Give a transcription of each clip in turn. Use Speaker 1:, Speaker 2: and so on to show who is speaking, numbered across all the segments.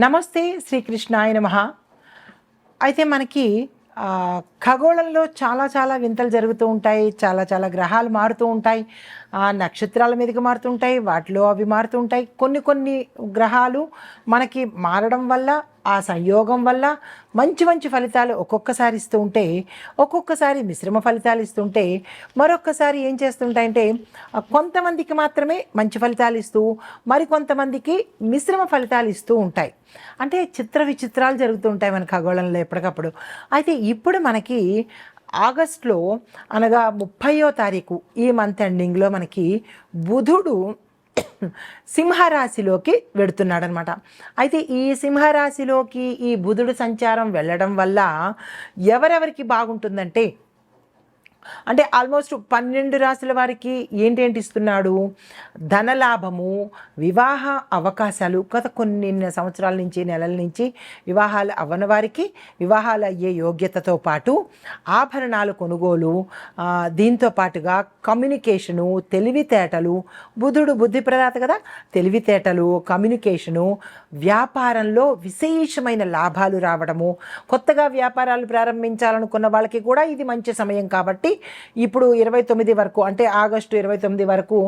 Speaker 1: నమస్తే శ్రీకృష్ణాయ నమః. అయితే మనకి ఖగోళంలో చాలా వింతలు జరుగుతూ ఉంటాయి. చాలా గ్రహాలు మారుతూ ఉంటాయి. నక్షత్రాల మీదకి మారుతుంటాయి, వాటిలో అవి మారుతూ ఉంటాయి. కొన్ని గ్రహాలు మనకి మారడం వల్ల, ఆ సంయోగం వల్ల మంచి ఫలితాలు ఒక్కొక్కసారి ఇస్తూ ఉంటే, ఒక్కొక్కసారి మిశ్రమ ఫలితాలు ఇస్తుంటే, మరొక్కసారి ఏం చేస్తుంటాయంటే కొంతమందికి మాత్రమే మంచి ఫలితాలు ఇస్తూ మరికొంతమందికి మిశ్రమ ఫలితాలు ఇస్తూ ఉంటాయి. అంటే చిత్ర విచిత్రాలు జరుగుతూ ఉంటాయి మన ఖగోళంలో ఎప్పటికప్పుడు. అయితే ఇప్పుడు మనకి ఆగస్టులో అనగా 30వ తారీఖు ఈ మంత్ ఎండింగ్లో మనకి బుధుడు సింహరాశిలోకి వెడుతున్నాడనమాట. అయితే ఈ సింహరాశిలోకి ఈ బుధుడు సంచారం వెళ్ళడం వల్ల ఎవరెవరికి బాగుంటుందంటే, అంటే ఆల్మోస్ట్ 12 రాశుల వారికి ఏంటేంటి ఇస్తున్నాడు? ధనలాభము, వివాహ అవకాశాలు. గత కొన్ని సంవత్సరాల నుంచి, నెలల నుంచి వివాహాలు అవ్వని వారికి వివాహాలు అయ్యే యోగ్యతతో పాటు ఆభరణాలు కొనుగోలు, దీంతో పాటుగా కమ్యూనికేషను, తెలివితేటలు. బుధుడు బుద్ధి ప్రదాత కదా. తెలివితేటలు, కమ్యూనికేషను, వ్యాపారంలో విశేషమైన లాభాలు రావడము. కొత్తగా వ్యాపారాలు ప్రారంభించాలనుకున్న వాళ్ళకి కూడా ఇది మంచి సమయం కాబట్టి ఇప్పుడు 29 వరకు, అంటే ఆగస్టు 29 వరకు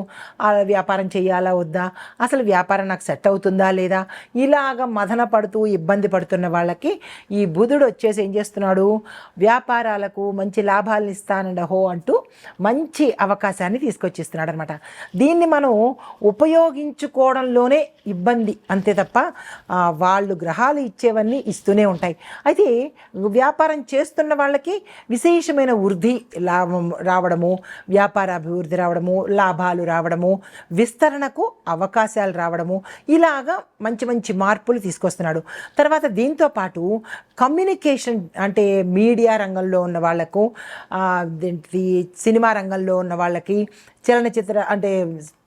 Speaker 1: వ్యాపారం చేయాలా వద్దా, అసలు వ్యాపారం నాకు సెట్ అవుతుందా లేదా, ఇలాగ మదన పడుతూ ఇబ్బంది పడుతున్న వాళ్ళకి ఈ బుధుడు వచ్చేసి ఏం చేస్తున్నాడు? వ్యాపారాలకు మంచి లాభాలను ఇస్తానండహో అంటూ మంచి అవకాశాన్ని తీసుకొచ్చిస్తున్నాడు అనమాట. దీన్ని మనం ఉపయోగించుకోవడంలోనే ఇబ్బంది అంతే తప్ప వాళ్ళు గ్రహాలు ఇచ్చేవన్నీ ఇస్తూనే ఉంటాయి. అయితే వ్యాపారం చేస్తున్న వాళ్ళకి విశేషమైన వృద్ధి లాభం రావడము, వ్యాపార అభివృద్ధి రావడము, లాభాలు రావడము, విస్తరణకు అవకాశాలు రావడము, ఇలాగా మంచి మార్పులు తీసుకొస్తున్నాడు. తర్వాత దీంతో పాటు కమ్యూనికేషన్, అంటే మీడియా రంగంలో ఉన్న వాళ్లకు, సినిమా రంగంలో ఉన్న వాళ్ళకి, చలనచిత్ర అంటే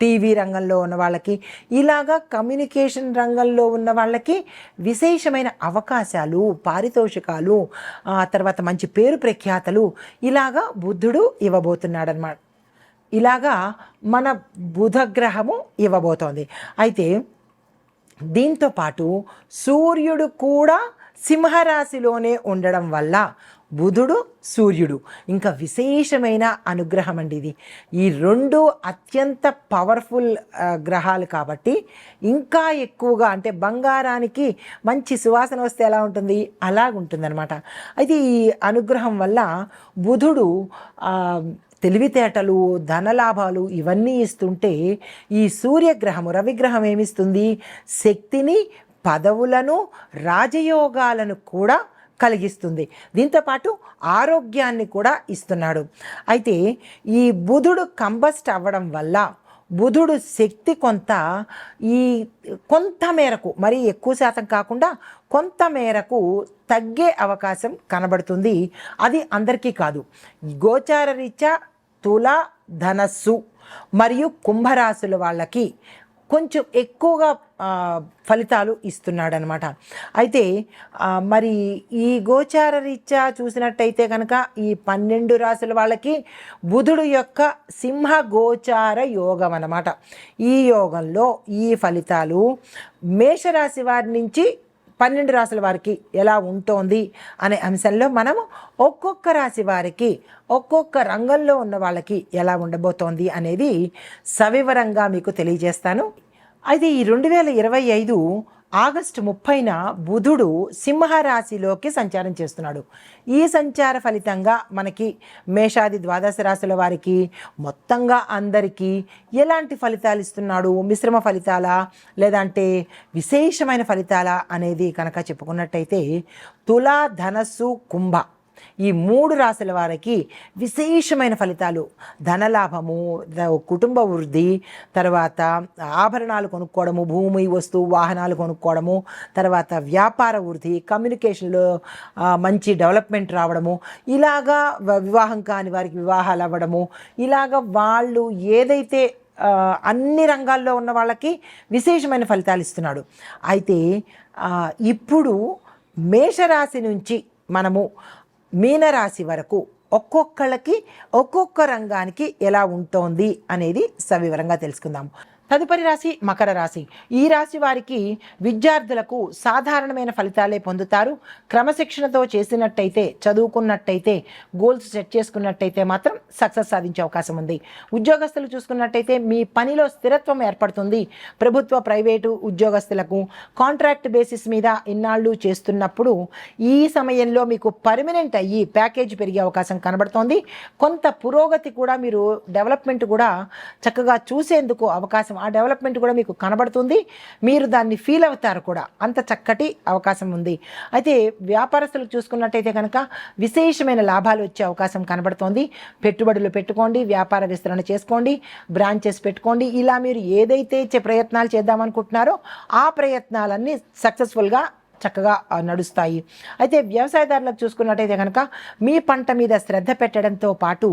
Speaker 1: టీవీ రంగంలో ఉన్న వాళ్ళకి, ఇలాగా కమ్యూనికేషన్ రంగంలో ఉన్న వాళ్ళకి విశేషమైన అవకాశాలు, పారితోషికాలు, తర్వాత మంచి పేరు ప్రఖ్యాతలు ఇలాగా బుధుడు ఇవ్వబోతున్నాడనమాట. ఇలాగా మన బుధగ్రహము ఇవ్వబోతోంది. అయితే దీంతో పాటు సూర్యుడు కూడా సింహరాశిలోనే ఉండడం వల్ల బుధుడు, సూర్యుడు ఇంకా విశేషమైన అనుగ్రహం అండి ఇది. ఈ రెండు అత్యంత పవర్ఫుల్ గ్రహాలు కాబట్టి ఇంకా ఎక్కువగా, అంటే బంగారానికి మంచి సువాసన వస్తే ఎలా ఉంటుంది అలాగుంటుందన్నమాట. అయితే ఈ అనుగ్రహం వల్ల బుధుడు తెలివితేటలు, ధనలాభాలు ఇవన్నీ ఇస్తుంటే, ఈ సూర్యగ్రహము, రవిగ్రహం ఏమిస్తుంది? శక్తిని, పదవులను, రాజయోగాలను కూడా కలిగిస్తుంది. దీంతోపాటు ఆరోగ్యాన్ని కూడా ఇస్తున్నాడు. అయితే ఈ బుధుడు కంబస్ట్ అవ్వడం వల్ల బుధుడు శక్తి కొంత మేరకు, మరి ఎక్కువ శాతం కాకుండా కొంత మేరకు తగ్గే అవకాశం కనబడుతుంది. అది అందరికీ కాదు. గోచార రీత్యా తుల, ధనస్సు మరియు కుంభరాశుల వాళ్ళకి కొంచెం ఎక్కువగా ఫలితాలు ఇస్తున్నాడనమాట. అయితే మరి ఈ గోచార రీత్యా చూసినట్టయితే కనుక ఈ 12 రాశుల వాళ్ళకి బుధుడు యొక్క సింహ గోచార యోగం అన్నమాట. ఈ యోగంలో ఈ ఫలితాలు మేషరాశి వారి నుంచి 12 రాశుల వారికి ఎలా ఉంటోంది అనే అంశంలో మనము ఒక్కొక్క రాశి వారికి, ఒక్కొక్క రంగంలో ఉన్న వాళ్ళకి ఎలా ఉండబోతోంది అనేది సవివరంగా మీకు తెలియజేస్తాను. అయితే ఈ 2025 ఆగస్టు 30న బుధుడు సింహరాశిలోకి సంచారం చేస్తున్నాడు. ఈ సంచార ఫలితంగా మనకి మేషాది ద్వాదశ రాశుల వారికి మొత్తంగా అందరికీ ఎలాంటి ఫలితాలు ఇస్తున్నాడు? మిశ్రమ ఫలితాలా లేదంటే విశేషమైన ఫలితాలా అనేది కనుక చెప్పుకున్నట్టయితే, తుల, ధనస్సు, కుంభ ఈ 3 రాశుల వారికి విశేషమైన ఫలితాలు, ధనలాభము, కుటుంబ వృద్ధి, తర్వాత ఆభరణాలు కొనుక్కోవడము, భూమి, వస్తువు, వాహనాలు కొనుక్కోవడము, తర్వాత వ్యాపార వృద్ధి, కమ్యూనికేషన్లో మంచి డెవలప్మెంట్ రావడము, ఇలాగా వివాహం కాని వారికి వివాహాలు అవ్వడము, ఇలాగా వాళ్ళు ఏదైతే అన్ని రంగాల్లో ఉన్న వాళ్ళకి విశేషమైన ఫలితాలు ఇస్తున్నాడు. అయితే ఇప్పుడు మేషరాశి నుంచి మనము మీనరాశి వరకు ఒక్కొక్కళ్ళకి ఒక్కొక్క రంగానికి ఎలా ఉంటోంది అనేది సవివరంగా తెలుసుకుందాం. తదుపరి రాశి మకర రాశి. ఈ రాశి వారికి విద్యార్థులకు సాధారణమైన ఫలితాలే పొందుతారు. క్రమశిక్షణతో చేసినట్టయితే, చదువుకున్నట్టయితే, గోల్స్ సెట్ చేసుకున్నట్టయితే మాత్రం సక్సెస్ సాధించే అవకాశం ఉంది. ఉద్యోగస్తులు చూసుకున్నట్టయితే మీ పనిలో స్థిరత్వం ఏర్పడుతుంది. ప్రభుత్వ ప్రైవేటు ఉద్యోగస్తులకు కాంట్రాక్ట్ బేసిస్ మీద ఇన్నాళ్ళు చేస్తున్నప్పుడు ఈ సమయంలో మీకు పర్మనెంట్ అయ్యి ప్యాకేజ్ పెరిగే అవకాశం కనబడుతోంది. కొంత పురోగతి కూడా, మీరు డెవలప్మెంట్ కూడా చక్కగా చూసేందుకు అవకాశం, ఆ డెవలప్మెంట్ కూడా మీకు కనబడుతుంది. మీరు దాన్ని ఫీల్ అవుతారు కూడా, అంత చక్కటి అవకాశం ఉంది. అయితే వ్యాపారస్తులకు చూసుకున్నట్టయితే కనుక విశేషమైన లాభాలు వచ్చే అవకాశం కనబడుతోంది. పెట్టుబడులు పెట్టుకోండి, వ్యాపార విస్తరణ చేసుకోండి, బ్రాంచెస్ పెట్టుకోండి. ఇలా మీరు ఏదైతే ప్రయత్నాలు చేద్దామనుకుంటున్నారో ఆ ప్రయత్నాలన్నీ సక్సెస్ఫుల్గా చక్కగా నడుస్తాయి. అయితే వ్యవసాయదారులకు చూసుకున్నట్టయితే కనుక మీ పంట మీద శ్రద్ధ పెట్టడంతో పాటు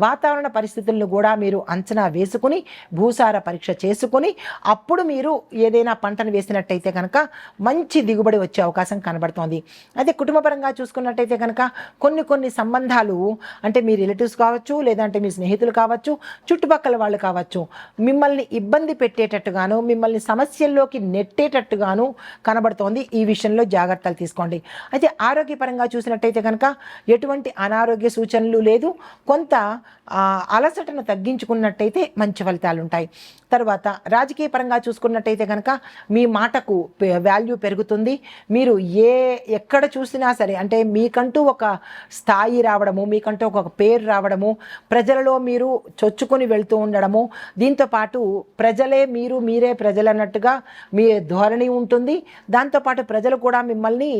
Speaker 1: వాతావరణ పరిస్థితులను కూడా మీరు అంచనా వేసుకుని, భూసార పరీక్ష చేసుకుని అప్పుడు మీరు ఏదైనా పంటను వేసినట్టయితే కనుక మంచి దిగుబడి వచ్చే అవకాశం కనబడుతోంది. అయితే కుటుంబపరంగా చూసుకున్నట్టయితే కనుక కొన్ని సంబంధాలు, అంటే మీ రిలేటివ్స్ కావచ్చు, లేదంటే మీ స్నేహితులు కావచ్చు, చుట్టుపక్కల వాళ్ళు కావచ్చు, మిమ్మల్ని ఇబ్బంది పెట్టేటట్టుగాను, మిమ్మల్ని సమస్యల్లోకి నెట్టేటట్టుగాను కనబడుతోంది. ఈ విషయంలో జాగ్రత్తలు తీసుకోండి. అయితే ఆరోగ్యపరంగా చూసినట్టయితే కనుక ఎటువంటి అనారోగ్య సూచనలు లేదు. కొంత అలసటను తగ్గించుకున్నట్టయితే మంచి ఫలితాలు ఉంటాయి. తర్వాత రాజకీయ పరంగా చూసుకున్నట్టయితే కనుక మీ మాటకు వాల్యూ పెరుగుతుంది. మీరు ఎక్కడ చూసినా సరే, అంటే మీకంటూ ఒక స్థాయి రావడము, మీకంటూ ఒక పేరు రావడము, ప్రజలలో మీరు చొచ్చుకొని వెళ్తూ ఉండడము, దీంతోపాటు ప్రజలే మీరు, మీరే ప్రజలు అన్నట్టుగా మీ ధోరణి ఉంటుంది. దాంతోపాటు ప్రజలు కూడా మిమ్మల్ని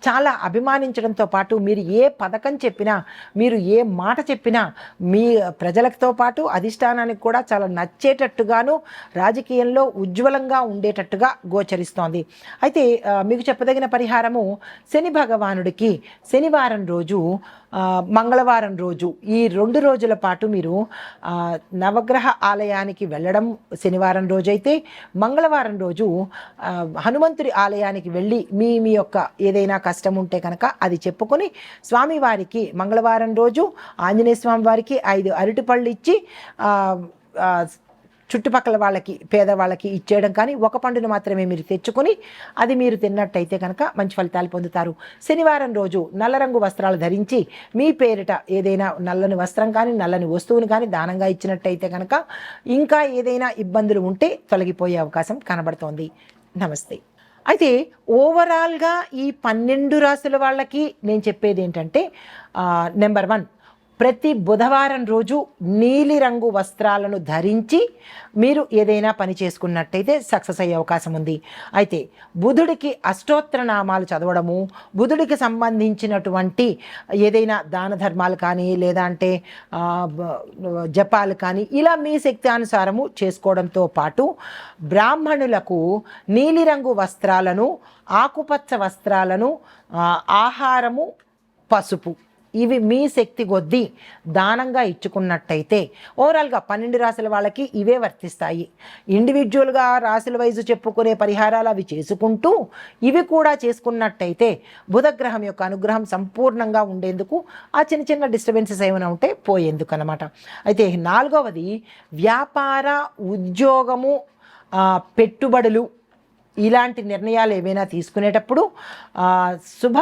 Speaker 1: చాలా అభిమానించడంతో పాటు మీరు ఏ పథకం చెప్పినా, మీరు ఏ మాట చెప్పినా మీ ప్రజలతో పాటు అధిష్టానానికి కూడా చాలా నచ్చేటట్టుగాను, రాజకీయంలో ఉజ్వలంగా ఉండేటట్టుగా గోచరిస్తోంది. అయితే మీకు చెప్పదగిన పరిహారము, శని భగవానుడికి శనివారం రోజు, మంగళవారం రోజు, ఈ 2 రోజుల పాటు మీరు నవగ్రహ ఆలయానికి వెళ్ళడం శనివారం రోజైతే, మంగళవారం రోజు హనుమంతుడి ఆలయానికి వెళ్ళి మీ యొక్క ఏదైనా కష్టం ఉంటే కనుక అది చెప్పుకొని స్వామివారికి మంగళవారం రోజు ఆంజనేయ స్వామి వారికి 5 అరటిపళ్ళు ఇచ్చి చుట్టుపక్కల వాళ్ళకి, పేదవాళ్ళకి ఇచ్చేయడం కానీ, ఒక పండును మాత్రమే మీరు తెచ్చుకొని అది మీరు తిన్నట్టయితే కనుక మంచి ఫలితాలు పొందుతారు. శనివారం రోజు నల్ల రంగు వస్త్రాలు ధరించి మీ పేరిట ఏదైనా నల్లని వస్త్రం కానీ, నల్లని వస్తువుని కానీ దానంగా ఇచ్చినట్టయితే కనుక ఇంకా ఏదైనా ఇబ్బందులు ఉంటే తొలగిపోయే అవకాశం కనబడుతోంది. నమస్తే. అయితే ఓవరాల్గా ఈ 12 రాసుల వాళ్ళకి నేను చెప్పేది ఏంటంటే, నెంబర్ 1, ప్రతి బుధవారం రోజు నీలిరంగు వస్త్రాలను ధరించి మీరు ఏదైనా పని చేసుకున్నట్టయితే సక్సెస్ అయ్యే అవకాశం ఉంది. అయితే బుధుడికి అష్టోత్తర నామాలు చదవడము, బుధుడికి సంబంధించినటువంటి ఏదైనా దాన ధర్మాలు కానీ, లేదా అంటే జపాలు కానీ, ఇలా మీ శక్తి అనుసారము చేసుకోవడంతో పాటు బ్రాహ్మణులకు నీలిరంగు వస్త్రాలను, ఆకుపచ్చ వస్త్రాలను, ఆహారము, పసుపు, ఇవి మీ శక్తి కొద్దీ దానంగా ఇచ్చుకున్నట్టయితే ఓవరాల్గా 12 రాశుల వాళ్ళకి ఇవే వర్తిస్తాయి. ఇండివిజువల్గా రాశుల వైజు చెప్పుకునే పరిహారాలు అవి చేసుకుంటూ ఇవి కూడా చేసుకున్నట్టయితే బుధగ్రహం యొక్క అనుగ్రహం సంపూర్ణంగా ఉండేందుకు, ఆ చిన్న డిస్టర్బెన్సెస్ ఏమైనా ఉంటే పోయేందుకు అన్నమాట. అయితే 4వది వ్యాపార, ఉద్యోగము, పెట్టుబడులు, ఇలాంటి నిర్ణయాలు ఏవైనా తీసుకునేటప్పుడు శుభ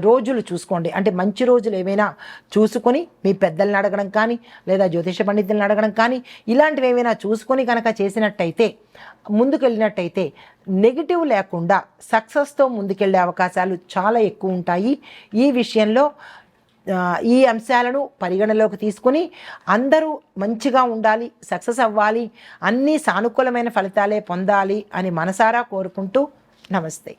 Speaker 1: రోజులు చూసుకోండి. అంటే మంచి రోజులు ఏవైనా చూసుకొని మీ పెద్దల్ని అడగడం కానీ, లేదా జ్యోతిష పండితులను అడగడం కానీ, ఇలాంటివి ఏవైనా చూసుకొని కనుక చేసినట్టయితే, ముందుకెళ్ళినట్టయితే నెగిటివ్ లేకుండా సక్సెస్తో ముందుకెళ్ళే అవకాశాలు చాలా ఎక్కువ ఉంటాయి. ఈ విషయంలో ఈ అంశాలను పరిగణలోకి తీసుకుని అందరూ మంచిగా ఉండాలి, సక్సెస్ అవ్వాలి, అన్నీ సానుకూలమైన ఫలితాలే పొందాలి అని మనసారా కోరుకుంటూ నమస్తే.